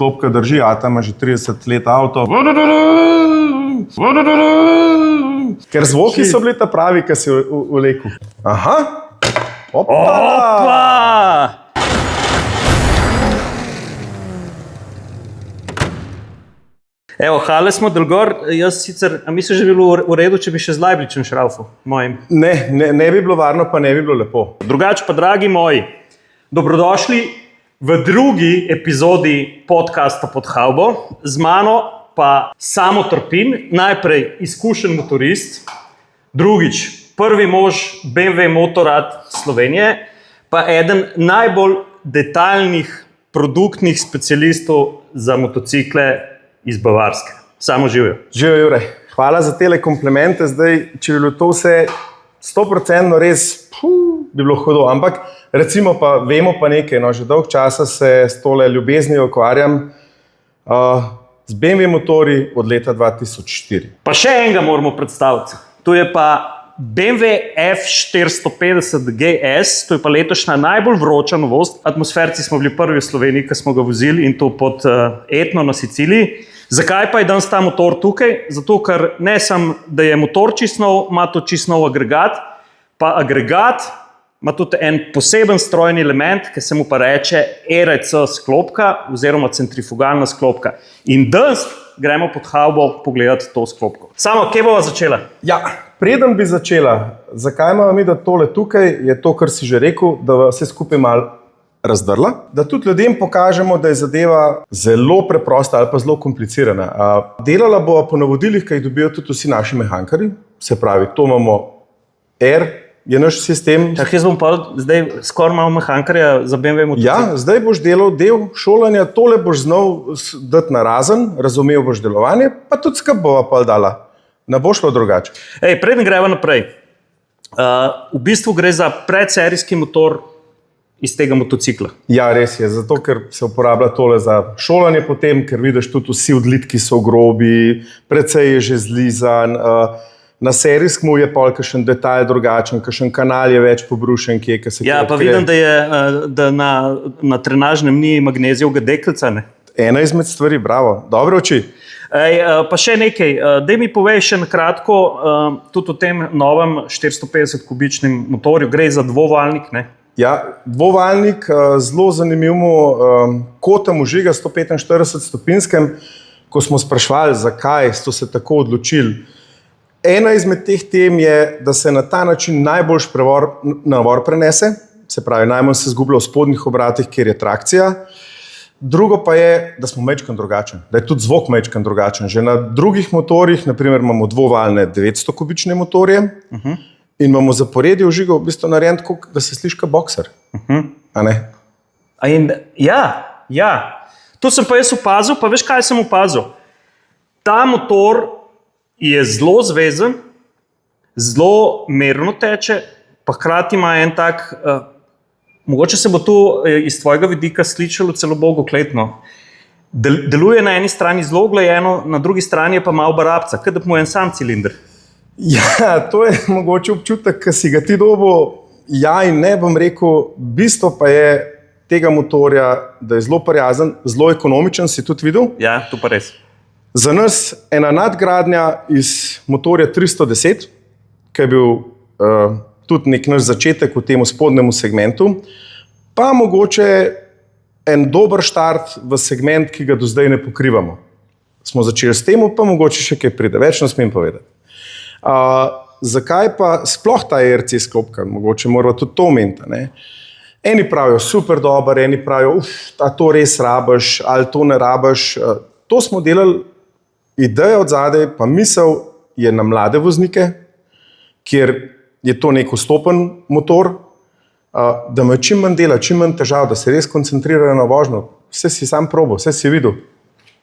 sklopka drži, Ata ima že 30 let avto. Ker zvoki so bili ta pravi, ki si vlekel. Aha! Opa! Evo, hale smo dol gor, jaz sicer, a misliš, že bi bilo v redu, če bi še z Lajbličem šraufal, mojim? Ne bi bilo varno, pa ne bi bilo lepo. Drugače pa, dragi moji, dobrodošli v drugi epizodi podcasta Pod havbo. Z mano pa Samo Trpin, najprej izkušen motorist, drugič prvi mož BMW Motorrad Slovenije, pa eden najbolj detaljnih produktnih specialistov za motocikle iz Bavarske. Samo živijo. Živijo, Jure. Hvala za tele komplimente. Zdaj, če bi bilo to vse 100% res, bi bilo hudo. Ampak recimo pa, vemo pa nekaj, no, že dolg časa se s tole ljubeznijo ukvarjam z BMW motorji od leta 2004. Pa še enega moramo predstaviti. To je pa BMW F450 GS, to je pa letošnja najbolj vroča novost. Atmosferci smo bili prvi v Sloveniji, ki smo ga vozili in to pod Etno na Siciliji. Zakaj pa je danes ta motor tukaj? Zato, ker ne samo, da je motor čisto nov, ima to čisto nov agregat, pa agregat ima tudi en poseben strojni element, ki se mu pa reče ERC sklopka oziroma centrifugalna sklopka. In danes gremo pod havbo pogledati to sklopko. Samo, kje bova začela? Ja, preden bi začela, zakaj imamo mi da tole tukaj, je to, kar si že rekel, da vse skupaj malo razdrla, da tudi ljudem pokažemo, da je zadeva zelo preprosta ali pa zelo komplicirana. Delala bova po navodilih, ki jih dobijo tudi vsi naši mehankarji, se pravi, to imamo R, je naš sistem. Tak, jaz bom pa zdaj skoraj malo mehankarja za BMW motocikl. Ja, zdaj boš delal del šolanja, tole boš znal dati narazen, razumel boš delovanje, pa tudi skrb bova pa dala. Ne bo šlo drugače. Preden greva naprej, v bistvu gre za predserijski motor iz tega motocikla. Ja, res je, zato ker se uporablja tole za šolanje potem, ker vidiš tudi vsi odlitki so grobi, precej je že zlizan, na serijskem je pol kakšen detalj drugačen, kakšen kanal je več pobrušen, kje se ja, pa vidim, da na trenažnem ni magnezijevega deklica, ne? Ena izmed stvari, bravo, dobre oči. Pa še nekaj, daj mi povej še na kratko, tudi o tem novem 450 kubičnem motorju, gre za dvovaljnik, ne? Ja, dvovaljnik, zelo zanimivmu kotem vžiga 145 stopinskem, ko smo sprašvali, zakaj so se tako odločili. Ena izmed teh tem je, da se na ta način najboljš navor prenese, se pravi, najmanj se zgublja v spodnjih obratih, kjer je trakcija. Drugo pa je, da smo majčkeno drugačen, da je tudi zvok majčkeno drugačen. Že na drugih motorjih, naprimer imamo dvovaljne 900 kubične motorje, in imamo zaporedje vžigov v bistvu narejen tako, da se sliši kot bokser. A ne? Ja. To sem pa jaz opazil, pa veš, kaj sem opazil? Ta motor je zelo zvezen, zelo merno teče, pa hkrati ima en tak, mogoče se bo to iz tvojega vidika slišalo celo bogokletno. Deluje na eni strani zelo uglajeno, na drugi strani je pa malo barabca, kot da mu je en sam cilinder. Ja, to je mogoče občutek, ki si ga ti dobil, ja in ne, bom rekel, bistvo pa je tega motorja, da je zelo prijazen, zelo ekonomičen, si tudi videl? Ja, to pa res. Za nas ena nadgradnja iz motorja 310, ki je bil tudi nek naš začetek v tem spodnjemu segmentu, pa mogoče en dober štart v segment, ki ga do zdaj ne pokrivamo. Smo začeli s tem, pa mogoče še kaj pride, več ne smem povedati. Zakaj pa sploh ta ERC sklopka? Mogoče moramo tudi to omeniti. Eni pravijo super dober, eni pravijo, a to res rabiš, ali to ne rabiš. To smo delali, ideja od zadaj, pa misel je na mlade voznike, kjer je to nek vstopen motor, da ima čim manj dela, čim manj težav, da se res koncentrirajo na vožnjo. Vse si sam probal, vse si videl.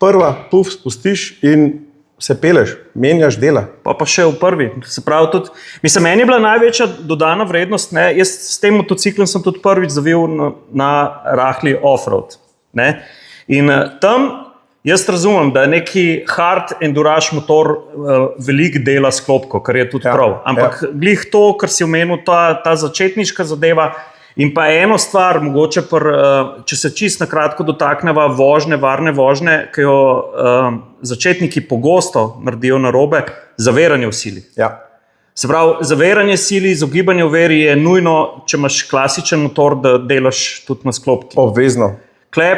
Prva, spustiš in se peleš, menjaš dela. Pa še v prvi. Se pravi tudi, mislim, meni je bila največja dodana vrednost, ne? Jaz s tem motociklom sem tudi prvič zavil na rahli off-road. Ne? In tam jaz razumem, da je neki hard endurance motor velik dela sklopko, kar je tudi prav. Ampak glih to, kar si omenil, ta začetniška zadeva In pa eno stvar, mogoče, če se čisto na kratko dotakneva varne vožnje, ki jo začetniki pogosto naredijo narobe, zaviranje v sili. Ja. Se pravi, zaviranje sili, izogibanje oviri je nujno, če imaš klasičen motor, da delaš tudi na sklopki. Obvezno. Kle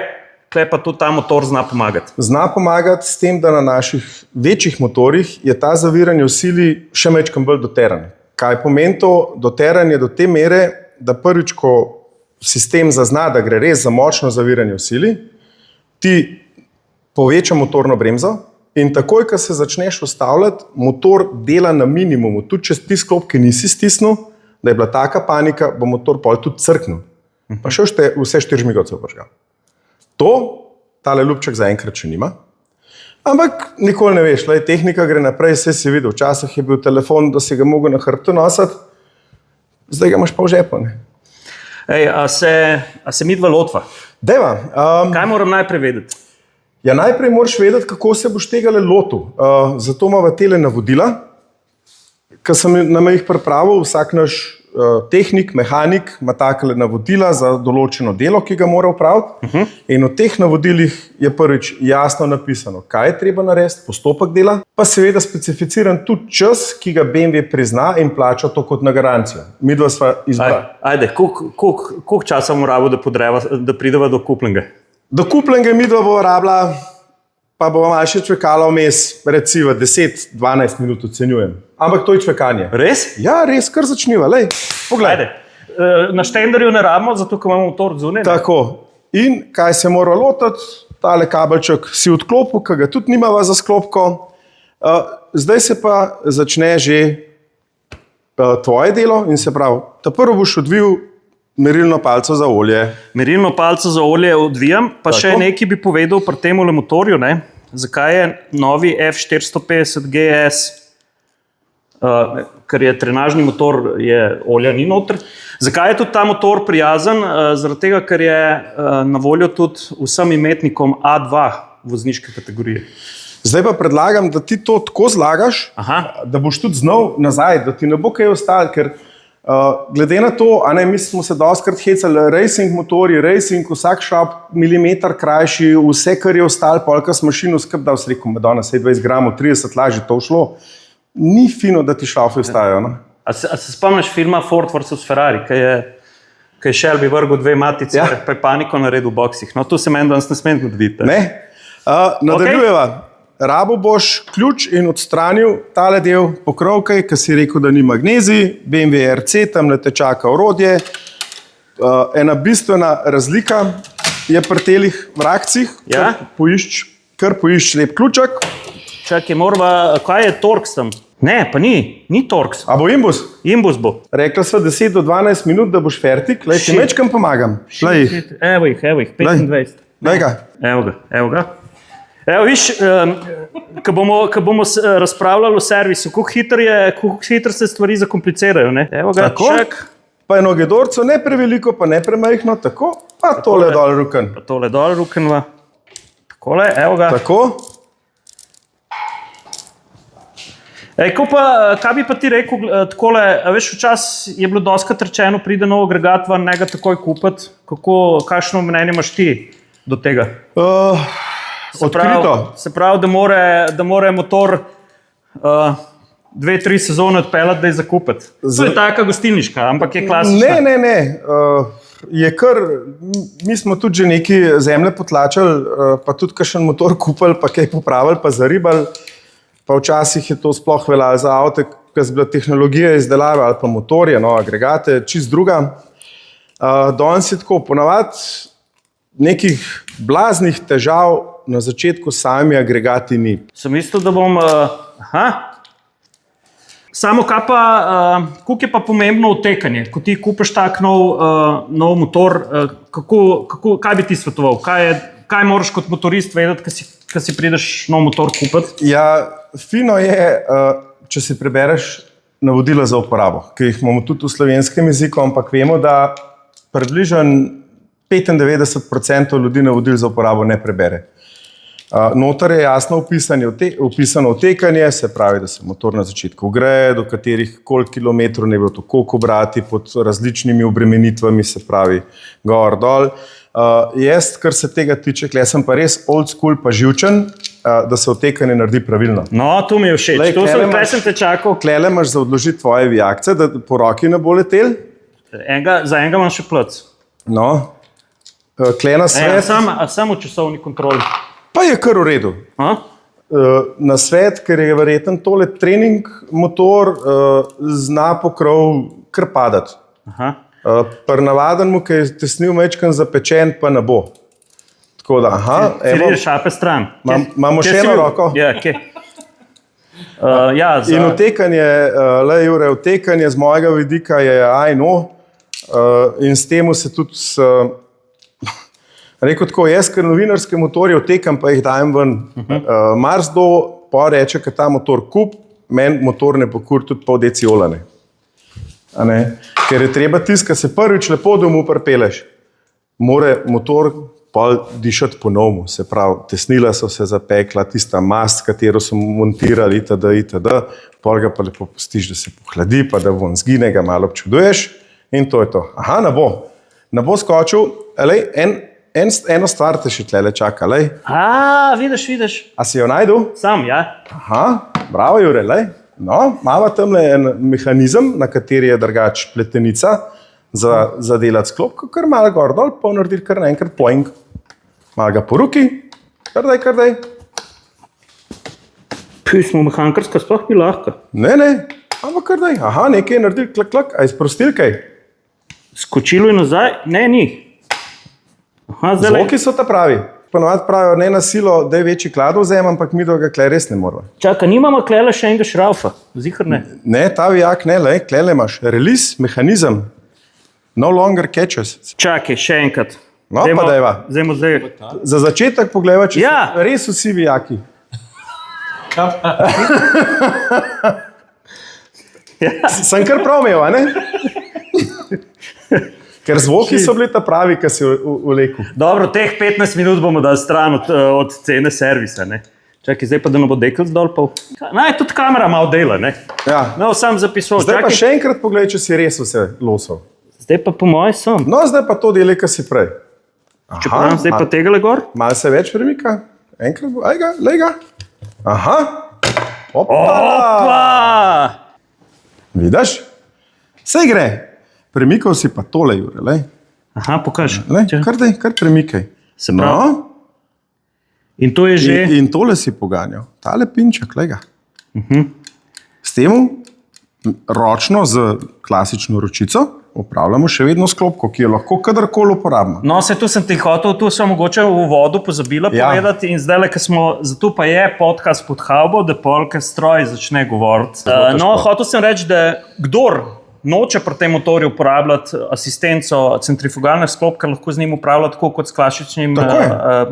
pa tudi ta motor zna pomagati. Zna pomagati s tem, da na naših večjih motorjih je ta zaviranje v sili še mečkam bolj doteran. Kaj pomeni to? Doteran je do te mere, da prvič, ko sistem zazna, da gre res za močno zaviranje v sili, ti poveča motorno bremzo in takoj, ko se začneš ustavljati, motor dela na minimumu. Tudi če ti sklopke nisi stisnil, da je bila taka panika, bo motor pol tudi crknil. Pa še vse 4 žmigovce vržgal. To, tale ljubček zaenkrat še nima. Ampak nikoli ne veš, tehnika gre naprej, vse si videl. Včasih je bil telefon, da si ga mogel na hrbtu nositi, zdaj ga imaš pa v žepu. Ej, a se midva lotva? Deva. Kaj moram najprej vedeti? Ja, najprej moraš vedeti, kako se boš tega lotil. Zato imamo tele navodila, ki sem nam jih pripravil, vsak naš tehnik, mehanik ima takele navodila za določeno delo, ki ga mora opraviti. In v teh navodilih je prvič jasno napisano, kaj je treba narediti, postopek dela, pa seveda specificiran tudi čas, ki ga BMW prizna in plača to kot na garancijo. Midva sva izbrala. Ajde, koliko časa bomo rabili, da prideva do kupljenga? Do kupljenga midva bo rabila, pa bo malo še čvekala vmes, recimo 10-12 minut ocenjujem. Ampak to je čvekanje. Res? Ja, res, kar začniva, lej, poglej. Ajde. Na štenderju ne rabimo, zato ker imamo motor zunaj. Tako. In kaj se mora lotiti, tale kabelček si odklopil, ki ga tudi nimava za sklopko. Zdaj se pa začne že tvoje delo in se pravi, ta prvo boš odvil merilno palco za olje. Merilno palco za olje odvijam, pa tako. Še nekaj bi povedal pri tem motorju, ne? Zakaj je novi F450 GS, ker je trenažni motor, je olja ni noter. Zakaj je tudi ta motor prijazen? Zaradi tega, ker je na voljo tudi vsem imetnikom A2 vozniške kategorije. Zdaj pa predlagam, da ti to tako zlagaš, da boš tudi znal nazaj, da ti ne bo kaj ostalo, ker glede na to, mi smo se dostikrat hecali, racing motorji, racing, vsak šrab milimeter krajši, vse, kar je ostalo, polka s mašino skrb dal, se rekel, Madonna, 20 gramov, 30 lažje to šlo. Ni fino, da ti šlafi ostajajo. No? A se spomniš filma Ford vs. Ferrari, ki je Shelby vrgel 2 matice, pa je paniko naredil v boksih. No, to se meni danes ne smem narediti. Ne. Nadaljujeva. Rabo boš ključ in odstranil tale del pokrovke, ki si rekel, da ni magnezij, BMW RC, tam te čaka orodje. Ena bistvena razlika je pri telih vrakcih, kar poišč lep ključek. Čakaj, kaj je Torx tam? Ne, pa ni Torx. A bo imbus? Imbus bo. Rekla sva 10 do 12 minut, da boš fertik. Lej, ti mečkam pomagam. Evo jih, 25. Lej ga. Evo ga. Evo, viš, ko bomo razpravljali o servisu, koliko hitro se stvari zakomplicirajo, ne? Evo ga, čak. Pa je nogedorco ne preveliko, pa ne premajhno, tako. Pa tole dol ruken. Pa tole dol rukenva. Takole, evo ga. Tako. Kaj bi pa ti rekel takole, veš, včasih je bilo doskrat rečeno, pride nov agregat, njega takoj kupiti. Kakšno mnenje imaš ti do tega? Odkrito. Se pravi, da more motor 2-3 sezone odpeljati, da je zakupiti. To je taka gostilniška, ampak je klasična. Ne. Je kar, mi smo tudi že neki zemlje potlačali, pa tudi kakšen motor kupili, pa kaj popravili, pa zaribali. Pa včasih je to sploh veljalo za avte, ki je bila tehnologija izdelave ali pa motorje, agregate, čist druga. Danes je tako, ponavadi nekih blaznih težav na začetku sami agregati ni. Sem mislil, da bom... Samo koliko je pa pomembno otekanje? Ko ti kupiš tak nov motor, kaj bi ti svetoval? Kaj moraš kot motorist vedeti, ko si prideš nov motor kupiti? Ja, fino je, če si prebereš navodila za uporabo, ki jih imamo tudi v slovenskem jeziku, ampak vemo, da približno 95% ljudi navodil za uporabo ne prebere. Notar je jasno opisano otekanje, se pravi, da se motor na začetku greje, do katerih koliko kilometrov ne bo to koliko obrati pod različnimi obremenitvami, se pravi gor, dol. Jaz, kar se tega tiče, jaz sem pa res old school pa živčen, da se otekanje naredi pravilno. No, to mi je všeč, tukaj sem te čakal. Klele imaš za odložiti tvoje vijakce, da po roki ne bo letel. Za enega imam še plac. No, klena svet. Samo v časovni kontroli. Pa je kar v redu. Na svet, ker je verjetno tole trening motor, zna pokrov kar padati. Pri navadenmu, ki je tesnil mečkan zapečen, pa ne bo. Tako da, evo. Ti šape stran. Imamo še eno roko. Ja, kje? In otekanje, Jure, otekanje z mojega vidika je in s temu se tudi rekel tako, jaz, ker novinarske motorje otekam, pa jih dajem ven. Marsdo pa reče, ker ta motor kup, meni motor ne pokur tudi pol deci olane. Ker je treba tiska se prvič lepo domov pripeleš. More motor pol dišati ponovno, se pravi, tesnila so se zapekla, tista mast, katero so montirali, itd. Pol ga pa lepo pustiš, da se pohladi, pa da von zgine, ga malo občuduješ in to je to. Ne bo skočil, eno stvar te še tlele čaka, lej. Vidiš. A si jo najdu? Sam, ja. Bravo, Jure, lej. No, imamo tamle en mehanizem, na kateri je drugač pletenica za delati sklop, kar malo gor dol, pa narediti kar naenkrat ploing. Malo ga po ruki, kar daj. Smo mehankarska, sploh ni lahko. Ne, ampak kar daj. Nekaj je naredil, klak, a je sprostil kaj? Skočilo je nazaj? Ne, ni. Zvoki so ta pravi. Ponovadi pravijo, ne na silo, da je večji klad vzem, ampak mi ga klej res ne moramo. Čaka, nimamo klele še enega šraufa? Zihar ne? Ne, ta vijak ne, klele imaš. Release, mehanizem. No longer catches. Čakaj, še enkrat. No, pa dajva. Za začetek pogledaj, če so res vsi vijaki. Sem kar prav imel, a ne? Ker zvoki so bili ta pravi, ki si vlekel. Dobro, teh 15 minut bomo dali stran od cene servisa, ne? Čakaj, zdaj pa da ne bo dekl zdol pol. Tudi kamera malo dela, ne? Ja. No, sam zapisal. Zdaj pa še enkrat pogledaj, če si res vse losal. Zdaj pa po moje sem. No, zdaj pa to deli, kar si prej. Čeprav zdaj pa tegale gor? Malo se več premika. Enkrat, lej ga. Opa! Vidiš? Sej gre. Premikal si pa tole, Jure, lej. Pokaž. Kar premikaj. Se pravi. In to je že... In tole si poganjal. Tale pinček, lej ga. S temu ročno, z klasično ročico, upravljamo še vedno sklopko, ki je lahko kadarkoli uporabna. No, tu sem ti hotel, tu sem mogoče v vodu pozabila povedati in zdaj, zato pa je podcast pod havbo, da polka stroj začne govoriti. Hotel sem reči, da kdor noče pri tem motorju uporabljati asistenco centrifugalne sklopke, lahko z njim upravlja tako kot s klasičnim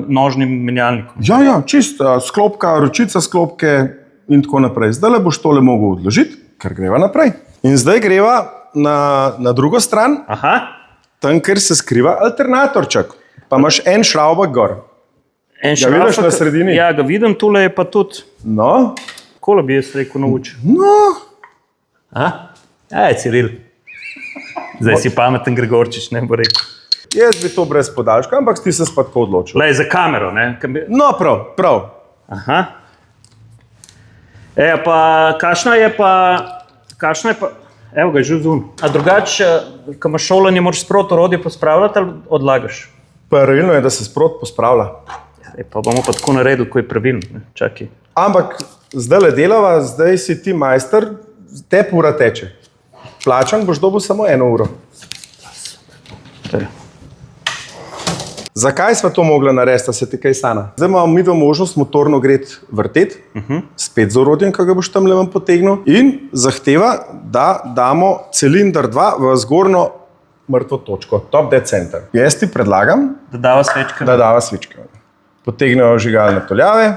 nožnim menjalnikom. Ja, čist sklopka, ročica sklopke in tako naprej. Zdaj boš tole mogel odložiti, ker greva naprej. In zdaj greva na drugo stran, tam, kjer se skriva alternatorček. Pa imaš en šraubak gor. Ga vidiš na sredini? Ja, ga vidim, tule je pa tudi. No? Kola bi jaz rekel naučil? No? Ciril. Zdaj si pameten Gregorčič, ne bo rekel. Jaz bi to brez podaljška, ampak ti se pa tako odločil. Za kamero, ne? No, prav. Kakšna je pa... Evo ga, že zun. A drugače, ko imaš šolanje, moraš sprot orodje pospravljati ali odlagaš? Pravilno je, da se sprot pospravlja. Pa bomo pa tako naredili, ko je pravilno. Čakaj. Ampak zdaj le delava, zdaj si ti majster, te ura teče. Plačan boš dobil samo 1 uro. Zakaj sva to mogla narediti, da se ti kaj sana? Zdaj imamo mi možnost motorno greti vrteti, spet z orodjem, ki ga boš tam leven potegnil, in zahteva, da damo cilinder 2 v zgornjo mrtvo točko, top dead center. Jaz ti predlagam, da dava svečke. Potegnejo žigalne toljave.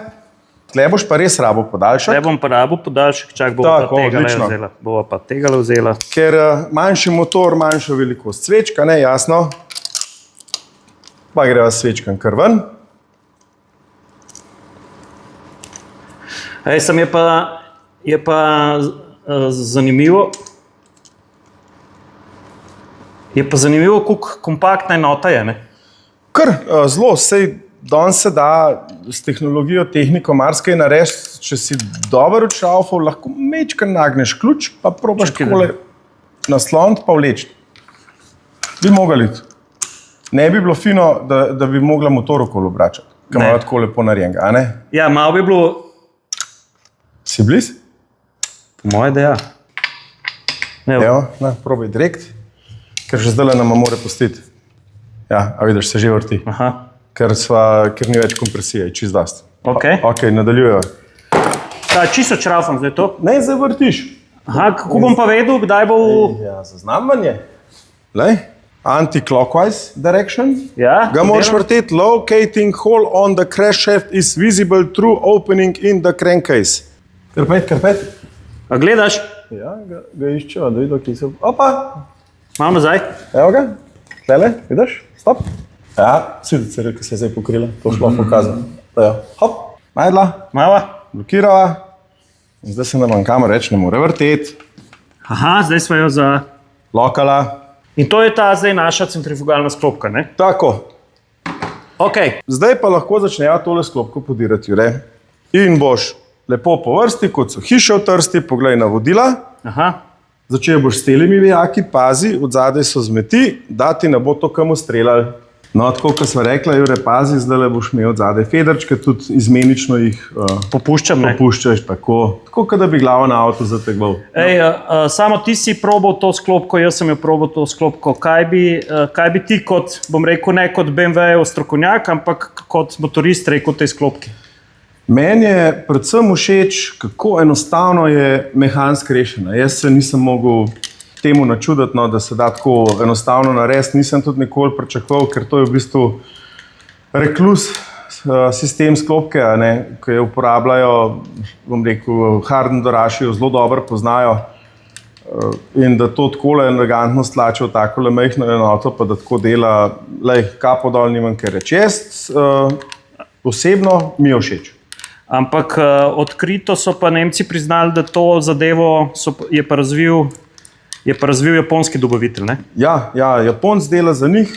Tle boš pa res rabo podaljšek. Tle bom pa rabo podaljšek, čak bova pa tegale vzela. Ker manjši motor, manjša velikost svečka, ne, jasno. Pa greva svečkan kar ven. Sem je pa zanimivo. Je pa zanimivo, koliko kompaktna enota je, ne? Kar zelo, sej danes se da s tehnologijo, tehniko marsikaj narediti, če si dober odšraufal, lahko mečkar nagneš ključ, pa probaš takole nasloniti pa vleči. Bi mogli. Ne bi bilo fino, da bi mogla motor okolo obračati, ki imajo tako lepo narejenega, a ne? Ja, malo bi bilo... Si bliz? Po moje, da ja. Evo, na, probaj direkt, ker že zdaj nama more pustiti. Ja, a vidiš, se že vrti. Aha. Ker ni več kompresije, čist dost. Ok. Ok, nadaljujejo. Čisto čraufam zdaj to. Ne, zdaj vrtiš. Aha, kako bom pa vedel, kdaj bo... Ja, zaznamanje. Lej, anti-clockwise direction. Ja, Ga moraš vrteti. Locating hole on the crash shaft is visible through opening in the crankcase. Karpet. A gledaš? Ja, ga iščejo, da vidijo, kje se... Opa! Malo nazaj. Evo ga. Tele, vidiš? Stop. Ja, sidice, ki se je zdaj pokrila. To šlo pokazati. Hop, najdla. Mala. Blokirala. In zdaj se nam kamera reči, ne more vrteti. Aha, zdaj smo jo za... Lokala. In to je ta zdaj naša centrifugalna sklopka, ne? Tako. Ok. Zdaj pa lahko začnejo tole sklopko podirati, Jure. In boš lepo po vrsti, kot so hiše v Trsti, poglej navodila. Aha. Začel boš s telimi vijaki, pazi, od zadaj so zmeti, da ti ne bo to kam streljali. No, tako kot sva rekla, Jure, pazi, zdaj boš imel od zadaj federčke, tudi izmenično jih popuščaš, tako kot da bi glavo na avto zategoval. Samo ti si probal to sklopko, jaz sem jo probal to sklopko. Kaj bi ti kot, bom rekel, ne kot BMW-jev strokovnjak, ampak kot motorist rekel tej sklopki? Meni je predvsem všeč, kako enostavno je mehansko rešena. Jaz se nisem mogel temu načuditi, no, da se da tako enostavno narediti. Nisem tudi nikoli pričakoval, ker to je v bistvu reklus sistem sklopke, ki jo uporabljajo, bom rekel, hardenderaši jo zelo dobro poznajo. In da to takole elegantno stlače v takole majhno enoto, pa da tako dela, kapo dol nimam kaj reči. Jaz osebno mi je všeč. Ampak odkrito so pa Nemci priznali, da to zadevo je pa razvil japonski dobavitelj, ne? Ja, Japonc dela za njih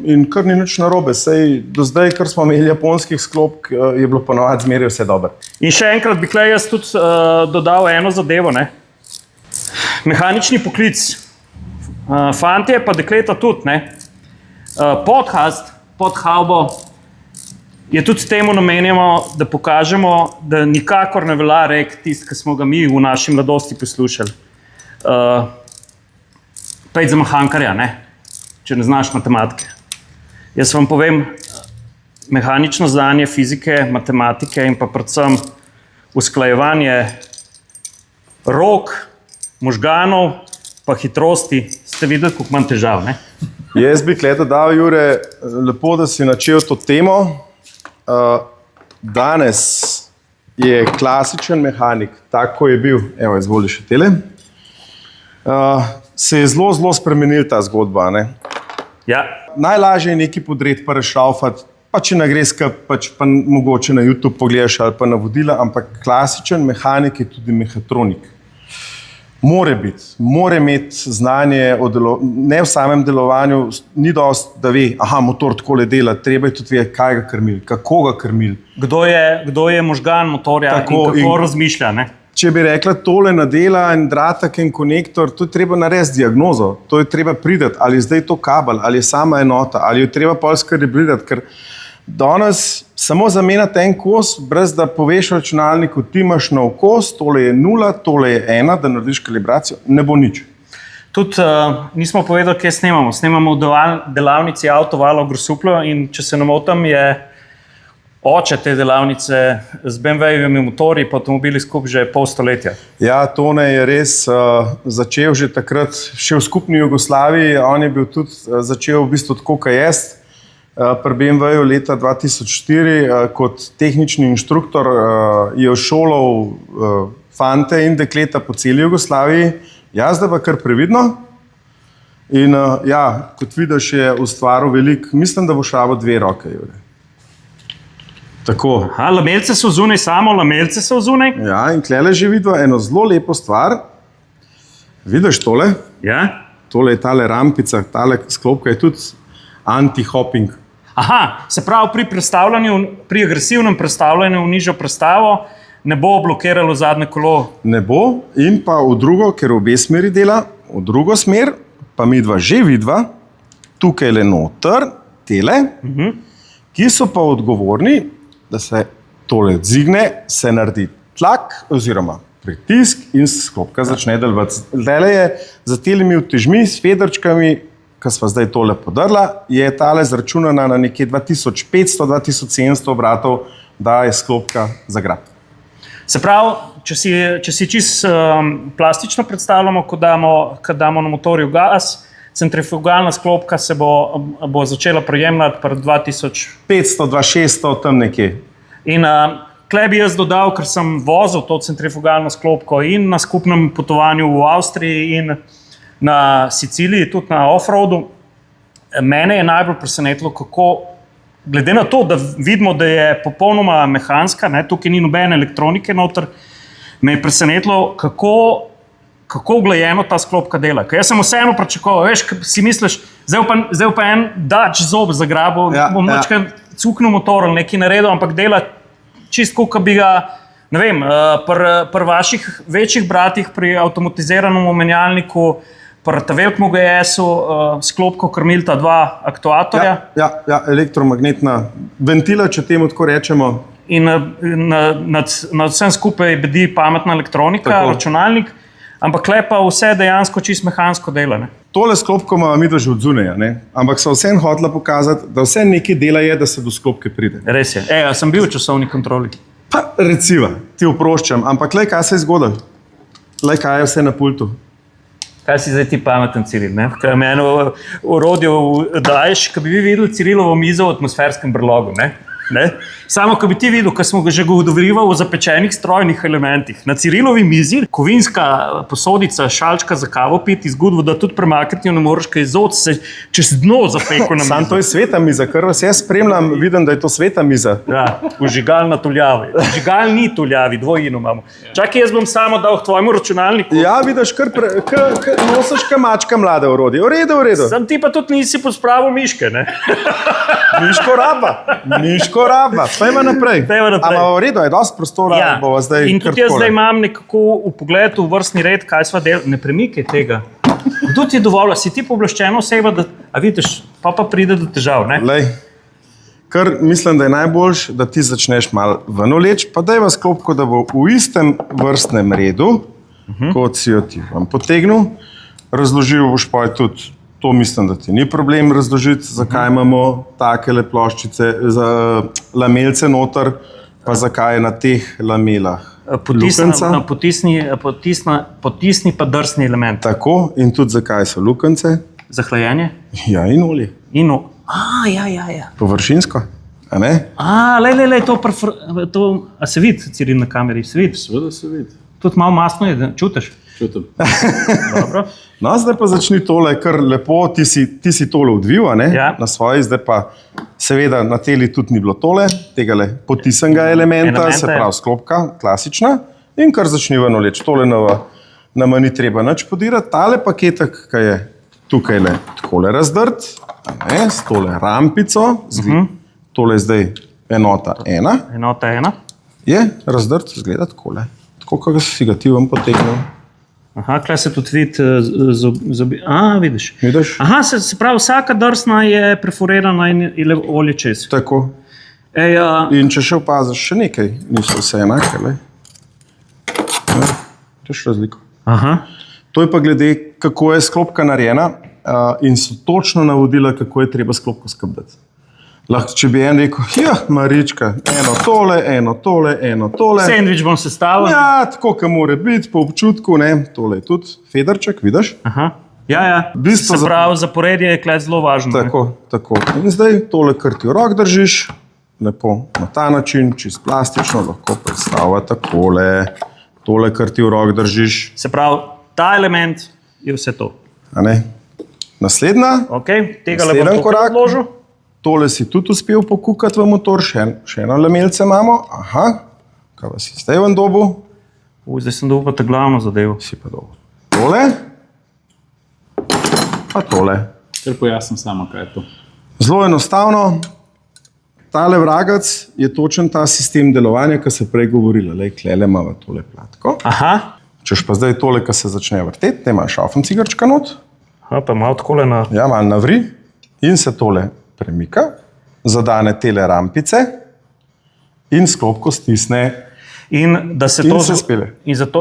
in kar ni nič narobe. Sej do zdaj, kar smo imeli japonskih sklopk, je bilo ponovadi zmeraj vse dobro. In še enkrat bi tukaj jaz tudi dodal eno zadevo, ne? Mehanični poklic. Fantje pa dekleta tudi, ne? Podcast pod havbo je tudi temu namenjeno, da pokažemo, da nikakor ne velja rek tisti, ki smo ga mi v naši mladosti poslušali. Pejt za mehankarja, ne? Če ne znaš matematike. Jaz vam povem, mehanično znanje fizike, matematike in pa predvsem usklajevanje rok, možganov pa hitrosti, ste videli, koliko imam težav, ne? Jaz bi tukaj dodal, Jure, lepo, da si načel to temo. Danes je klasičen mehanik, tako je bil, evo, izvoli še tele, se je zelo spremenil ta zgodba, ne? Ja. Najlažje je nekaj podreti pa rešraufati, pa če ne gre pa mogoče na YouTube pogledaš ali pa navodila, ampak klasičen mehanik je tudi mehatronik. Mora imeti znanje, ne v samem delovanju, ni dost, da ve, motor takole dela, treba je tudi vedeti, kaj ga krmili, kako ga krmili. Kdo je možgan motorja tako, in kako razmišlja, ne? Če bi rekla, tole nadela en dratek, en konektor, to je treba narediti diagnozo, to je treba prideti, ali je zdaj to kabel, ali je sama enota, ali jo treba pol skrbeti, ker danes samo zamenjati en kos, brez da poveš računalniku, ti imaš nov kos, tole je 0, tole je 1, da narediš kalibracijo, ne bo nič. Tudi nismo povedali, kje snemamo. Snemamo v delavnici Autovalo v Grosuplju in če se ne motim, je oče te delavnice z BMW-jevimi motorji pa avtomobili skupaj že pol stoletja. Ja, Tone je res začel že takrat, še v skupni Jugoslaviji, on je bil tudi začel v bistvu tako, kaj jaz. Pri BMW-ju leta 2004 kot tehnični inštruktor je šolal fante in dekleta po celi Jugoslaviji, jaz da pa kar previdno. In kot vidiš, je ustvaril veliko, mislim, da boš rabo 2 roke, Jure. Tako. Aha, lamelce so zunaj, samo lamelce so zunaj. Ja, in tlele že vidva eno zelo lepo stvar. Vidiš tole? Ja. Tole je tale rampica, tale sklopka je tudi anti-hopping. Aha, se pravi pri agresivnem prestavljanju v nižjo prestavo ne bo blokiralo zadnje kolo. Ne bo in pa v drugo, ker v obe smeri dela, v drugo smer pa midva že vidva, tukaj le noter, tele, ki so pa odgovorni, da se tole odzigne, se naredi tlak oziroma pritisk in sklopka začne delovati. Zdaj je za telimi utežmi s federčkami, ki sva zdaj tole podrla, je tale zračunana na nekje 2500-2700 obratov, da je sklopka zagrab. Se pravi, če si čisto plastično predstavljamo, ko damo na motorju gas, centrifugalna sklopka se bo začela projemljati pri 500-2600 tam nekje. In tle bi jaz dodal, ker sem vozil to centrifugalno sklopko in na skupnem potovanju v Avstriji in na Siciliji, tudi na offroadu. Mene je najbolj presenetilo, kako, glede na to, da vidimo, da je popolnoma mehanska, tukaj ni nobene elektronike noter, me je presenetilo, kako uglajeno ta sklopka dela. Ker jaz sem vseeno pričakoval, veš, si misliš, zdaj pa en dač zob zagrabil, bom močkaj cuknil motor ali nekaj naredil, ampak dela čisto, kot bi ga, ne vem, pri vaših večjih bratih, pri avtomatiziranem menjalniku, pri velikem GS-u, sklopko krmilta dva aktuatorja. Ja, elektromagnetna ventila, če temu tako rečemo. In nad vsem skupaj bedi pametna elektronika, računalnik, ampak lepa vse dejansko čisto mehansko dela. Ne? Tole sklopko ima midva že od zunaj, ampak so vsem hotela pokazati, da vse nekaj dela je, da se do sklopke pride. Res je. Sem bil v časovni kontroli. Pa reciva, ti oproščam, ampak kaj se je zgodilo? Kaj je vse na pultu? Kaj si zdaj ti pameten, Ciril? Kaj me eno orodje daješ, ko bi vi videli Cirilovo mizo v atmosferskem brlogu, ne? Samo, ko bi ti videl, ko smo ga že govorili o zapečenih strojnih elementih. Na Cirilovi mizi, kovinska posodica, šalčka za kavo piti, zgodbo, da tudi premakniti ne moreš, kaj izod se čez dno zapeko na mizo. Sam to je sveta miza, kar vas jaz spremljam, vidim, da je to sveta miza. Ja, vžigal na tuljavi. Vžigal ni tuljavi, dvojino imamo. Čakaj, jaz bom samo dal k tvojemu računalniku. Ja, vidiš, kar nosiš mačka mlade orodje. V redu. Sam ti pa tudi nisi pospravil miške, ne? Miško raba. Pejmo naprej. Ampak v redu, je dosti prostora. Ja. In tudi jaz zdaj imam nekako v pogledu v vrstni red, kaj sva del. Ne premikaj tega. Kdo ti je dovolj? Si ti pooblaščena oseba, a vidiš, pa pride do težav, ne? Lej, kar mislim, da je najboljš, da ti začneš malo ven vleč, pa daj vas sklopko, da bo v istem vrstnem redu, kot si jo ti vam potegnil, razložil boš pa tudi. To mislim, da ti ni problem razložiti, zakaj imamo takele ploščice, lamelce noter, pa zakaj je na teh lamelah lukenca. Potisni pa drsni element. Tako, in tudi zakaj so lukence. Za hlajenje? Ja, in olje. Ja. Površinsko, a ne? A se vidi, Ciril, na kameri? Se vidi? Seveda se vidi. Tudi malo masno je, čutiš? Čutim. Dobro. No, zdaj pa začni tole, kar lepo, ti si tole odvil, Ja. Na svoji, zdaj pa seveda na teli tudi ni bilo tole, tegale potisanega elementa, se pravi sklopka, klasična, in kar začni ven vleč. Tole nama ni treba nič podirati, tale paketek, ki je tukaj le takole razdrt, s tole rampico, tole je zdaj enota 1. Enota 1. Je razdrt, zgleda takole, tako kot si ga ti vam potegnil. Aha, kaj se tudi vidi zobi. Vidiš. Aha, se pravi, vsaka drsna je perforirana in je olje čez. Tako. In če še opaziš še nekaj, niso vse enake, Vidiš razliko. Aha. To je pa glede, kako je sklopka narejena in so točno navodila, kako je treba sklopko skrbeti. Lahko, če bi en rekel, Marička, eno tole. Sandvič bom sestavil. Ja, tako, kot mora biti, po občutku, tole je tudi federček, vidiš? Aha, ja. Se pravi, zaporedje je kle zelo važno. Tako. In zdaj tole, kar ti v rok držiš, lepo na ta način, čisto plastično, lahko predstavlja takole. Tole, kar ti v rok držiš. Se pravi, ta element je vse to. A ne? Naslednja. Ok, tega le bom tukaj odložil. Tole si tudi uspel pokukati v motor, še eno lamelce imamo. Aha, kaj vas je zdaj ven dobu? Zdaj sem dobil pa ta glavno zadevo. Si pa dobu. Tole, pa tole. Ker pojasnim samo, kaj je to. Zelo enostavno. Tale vragac je točen ta sistem delovanja, ki se prej govorila. Lej, klele imamo tole platko. Aha. Češ pa zdaj tole, ki se začne vrteti, te ima šaufen cigarčka not. Pa malo takole na... Ja, malo navri in se tole premika, zadane tele rampice in sklopko stisne. In da se, In to, se spele.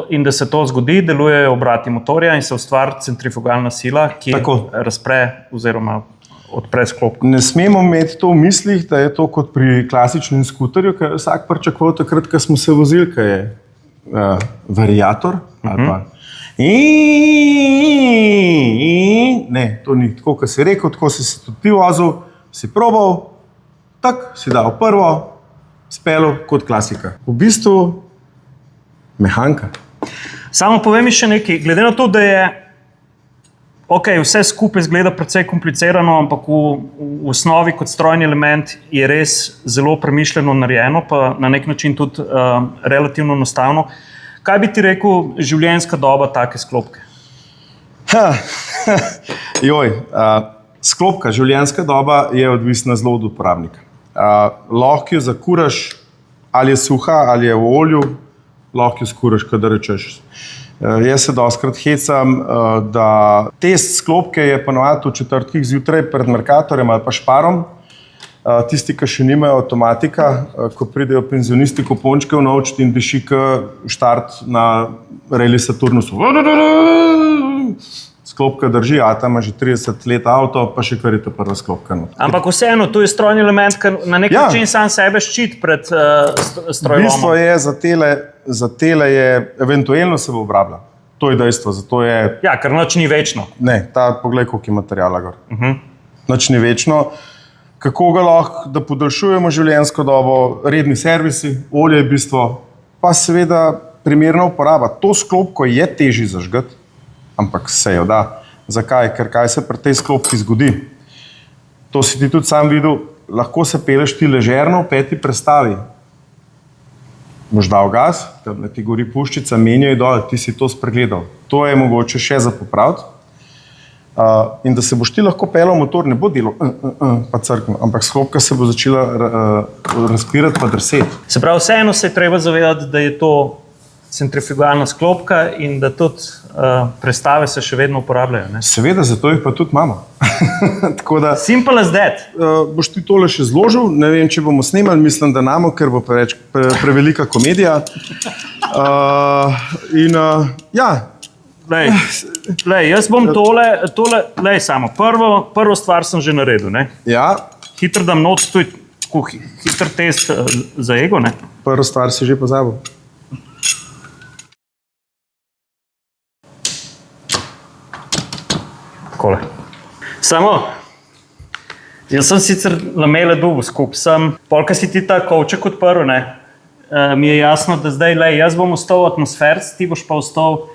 in da se to zgodi, delujejo obrati motorja in se ustvari centrifugalna sila, ki Tako. razpre oziroma odpre sklopko. Ne smemo imeti to v mislih, da je to kot pri klasičnem skuterju, ki je vsak pričakoval takrat, ko smo se vozili, ki je variator ali pa ne, to ni tako, kot si rekel, tako si se tudi ti vozil, si probal, tak, si dal prvo, spelo kot klasika. V bistvu mehanka. Samo povej mi še nekaj, glede na to, da je vse skupaj izgleda precej komplicirano, ampak v osnovi kot strojni element je res zelo premišljeno narejeno, pa na nek način tudi relativno enostavno. Kaj bi ti rekel življenjska doba take sklopke? Sklopka, življenjska doba je odvisna zelo od uporabnika. Lahko jo zakuraš, ali je suha, ali je v olju, lahko jo skuraš, kadar rečeš. Jaz se dostikrat hecam, da test sklopke je ponovadi v četrtkih zjutraj pred Mercatorjem ali pa Šparom. Tisti, ki še nimajo avtomatika, ko pridejo penzionisti kupončke vnovčiti in diši štart na Rally Saturnusu. Sklopka drži, a tam ima že 30 let avto, pa še kar je to prva sklopka. Ampak vseeno, to je strojni element, ki na nek način sam sebe ščiti pred strojlomom. Bistvo je, za tele je, eventualno se bo obrabila. To je dejstvo, zato je... Ja, ker noč ni večno. Ne, poglej, koliko je materijala gor. Noč ni večno. Kako ga lahko, da podaljšujemo življenjsko dobo, redni servisi, olje je bistvo, pa seveda primerna uporaba. To sklopko je težje zažgati, ampak se jo da. Zakaj? Ker kaj se pri tej sklopki zgodi? To si ti tudi sam videl, lahko se peleš ti ležerno v peti prestavi. Boš dal gas, tam ti gori puščica, menjaj dol, ti si to spregledal. To je mogoče še za popraviti. In da se boš ti lahko pelal motor, ne bo delo, pa crkno, ampak sklopka se bo začela razpirati pa drseti. Se pravi, vseeno se je treba zavedati, da je to centrifugalna sklopka in da tudi prestave se še vedno uporabljajo. Ne? Seveda, zato jih pa tudi imamo. Tako da, Simple as that. Boš ti tole še zložil, ne vem, če bomo snemali, mislim, da namo, ker bo prevelika komedija. Ja. Lej, jaz bom tole, samo prvo stvar sem že naredil, ne? Ja, Hitro dam not, to je tako hiter test za ego, ne? prvo stvar si že pozabil. Takole. Samo, jaz sem sicer lamele dobil skupaj, polka si ti ta kovček odprl, ne? Mi je jasno, da zdaj, jaz bom ostal atmosferc, ti boš pa ostal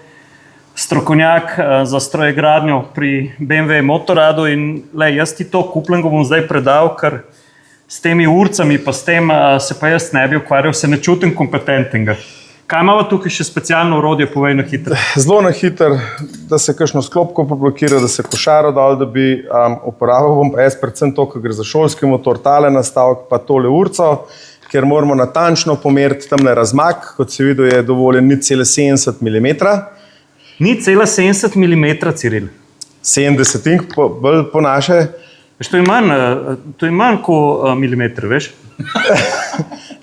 strokovnjak za strojegradnjo pri BMW Motorradu in jaz ti to kupljengo bom zdaj predal, ker s temi urcami pa s tem se pa jaz ne bi ukvarjal, se ne čutim kompetentnega. Kaj imamo tukaj še specialno orodje, povej na hitro? Zelo na hitro, da se kakšno sklopko poblokira, da se košaro dol, da bi uporabil bom pa jaz predvsem to, ko gre za šolski motor, tale nastavek, pa tole urco, ker moramo natančno pomeriti tamle razmak, kot si videl, je dovoljen 0,70 mm. 0,70 mm, Ciril. 70, bolj po naše. Veš, to je manj kot milimeter, veš?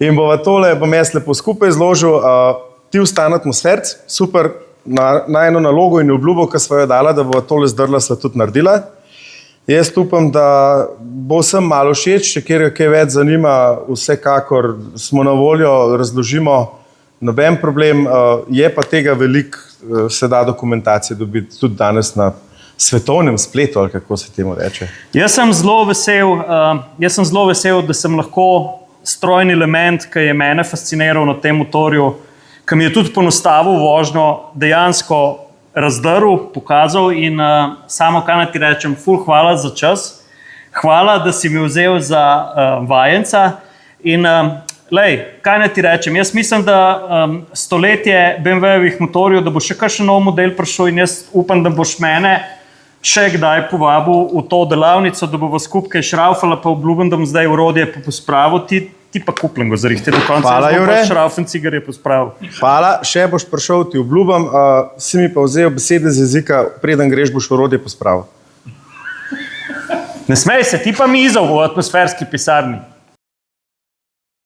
In bom jaz lepo skupaj zložil, ti ostane atmosferc, super, na eno nalogo in obljubo, ki sva jo dala, da bo tole zdrla, sva tudi naredila. Jaz upam, da bo vsem malo všeč, če kjer kaj več zanima, vsekakor smo na voljo, razložimo, noben problem, je pa tega veliko, se da dokumentacije dobiti tudi danes na svetovnem spletu, ali kako se temu reče. Jaz sem zelo vesel, da sem lahko strojni element, ki je mene fasciniral na tem motorju, ki mi je tudi ponostavil vožnjo, dejansko razdrl, pokazal in samo kaj naj ti rečem, ful hvala za čas, hvala, da si mi vzel za vajenca. In kaj naj ti rečem? Jaz mislim, da stoletje BMW-jevih motorjev, da bo še kakšen nov model prišel in jaz upam, da boš mene še kdaj povabil v to delavnico, da bomo skupaj šraufala, pa obljubim, da bom zdaj urodje pospravil, ti pa kupljen go zarihti do konca. Hvala, Jure. Šraufen cigar je pospravil. Hvala, še boš prišel, ti obljubam. Si mi pa vzel besede z jezika, preden greš, boš urodje pospravil. Ne smej se, ti pa mizo v atmosferski pisarni.